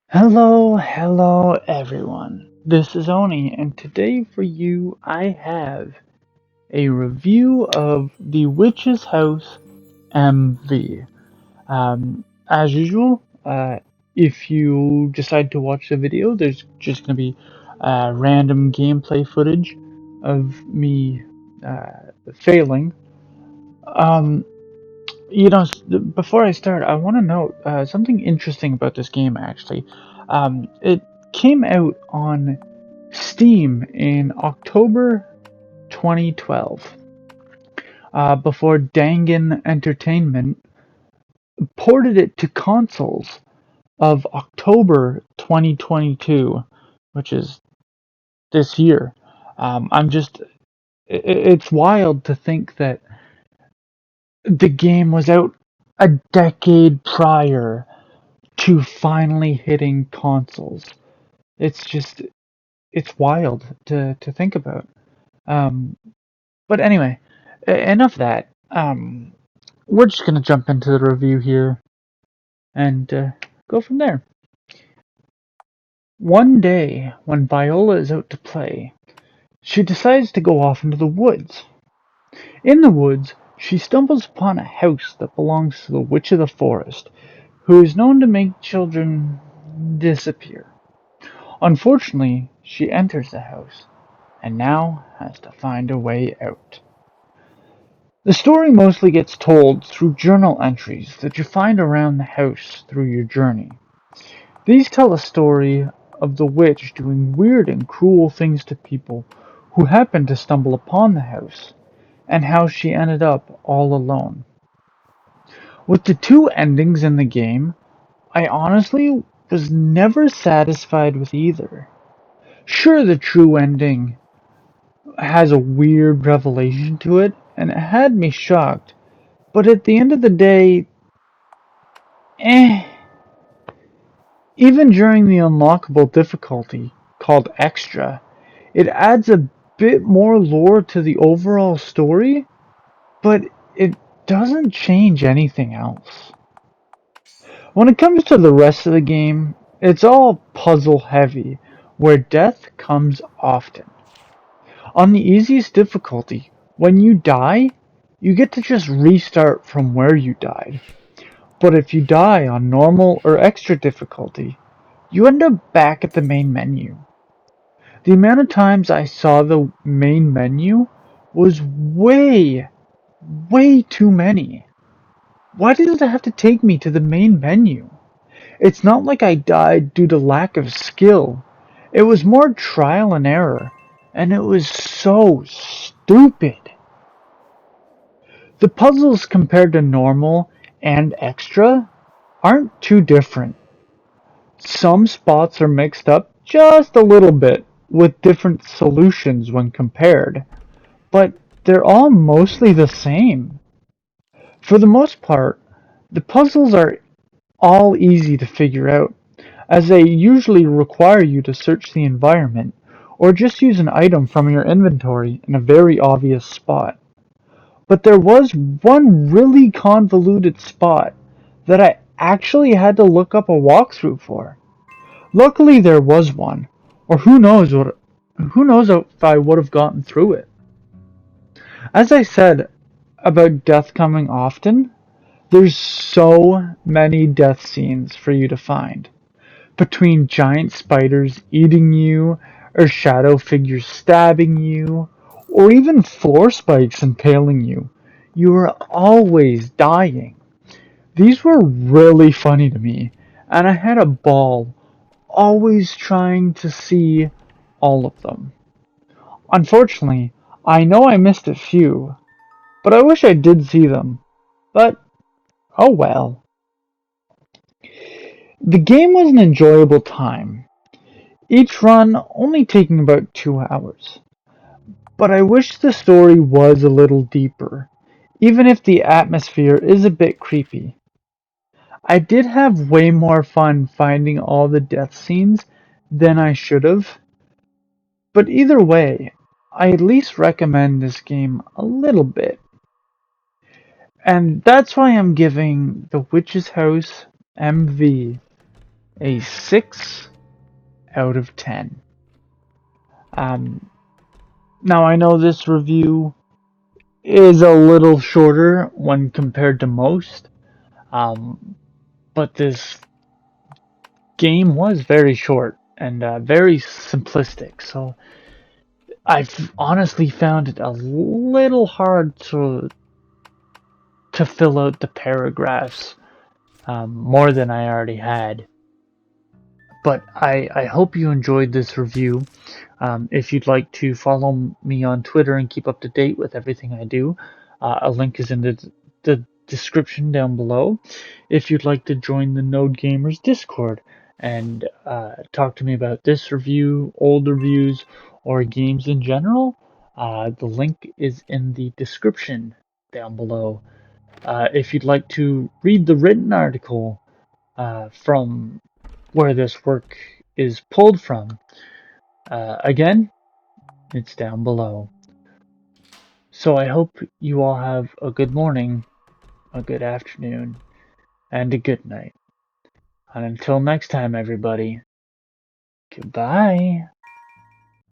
Hello everyone. This is Oni, and today for you I have a review of The Witch's House MV. As usual, if you decide to watch the video, there's just going to be random gameplay footage of me failing. Um, Before I start, I want to note something interesting about this game actually. It came out on Steam in October 2012, before Dangan Entertainment ported it to consoles of October 2022, which is this year. I'm just, it's wild to think that the game was out a decade prior to finally hitting consoles. It's just, it's wild to think about. Um, but anyway, enough of that. We're just gonna jump into the review here and go from there. One day, when Viola is out to play, she decides to go off into the woods. In the woods, she stumbles upon a house that belongs to the Witch of the Forest, who is known to make children disappear. Unfortunately, she enters the house and now has to find a way out. The story mostly gets told through journal entries that you find around the house through your journey. These tell a story of the witch doing weird and cruel things to people who happened to stumble upon the house, and how she ended up all alone. With the two endings in the game, I honestly was never satisfied with either. Sure, the true ending has a weird revelation to it, and it had me shocked, but at the end of the day, eh. Even during the unlockable difficulty, called Extra, it adds a bit more lore to the overall story, but it doesn't change anything else. When it comes to the rest of the game, it's all puzzle heavy, where death comes often. On the easiest difficulty, when you die, you get to just restart from where you died. But if you die on normal or extra difficulty, you end up back at the main menu. The amount of times I saw the main menu was way too many. Why does it have to take me to the main menu? It's not like I died due to lack of skill. It was more trial and error, and it was so stupid. The puzzles compared to normal and extra aren't too different. Some spots are mixed up just a little bit with different solutions when compared, but they're all mostly the same. For the most part, the puzzles are all easy to figure out, as they usually require you to search the environment or just use an item from your inventory in a very obvious spot. But there was one really convoluted spot that I actually had to look up a walkthrough for. Luckily there was one, or who knows if I would have gotten through it. As I said about death coming often, there's so many death scenes for you to find. Between giant spiders eating you, or shadow figures stabbing you, or even floor spikes impaling you, you are always dying. These were really funny to me, and I had a ball always trying to see all of them. Unfortunately, I know I missed a few, but I wish I did see them. But, oh well. The game was an enjoyable time, each run only taking about 2 hours. But I wish the story was a little deeper, even if the atmosphere is a bit creepy. I did have way more fun finding all the death scenes than I should have, but either way, I at least recommend this game a little bit. And that's why I'm giving The Witch's House MV a 6 out of 10. Now I know this review is a little shorter when compared to most, but this game was very short and very simplistic, so I've honestly found it a little hard to fill out the paragraphs more than I already had. But I hope you enjoyed this review. If you'd like to follow me on Twitter and keep up to date with everything I do, a link is in the description down below. If you'd like to join the Node Gamers Discord and talk to me about this review, old reviews, or games in general, the link is in the description down below. If you'd like to read the written article from where this work is pulled from, again, it's down below. So I hope you all have a good morning, a good afternoon, and a good night. And until next time, everybody, goodbye.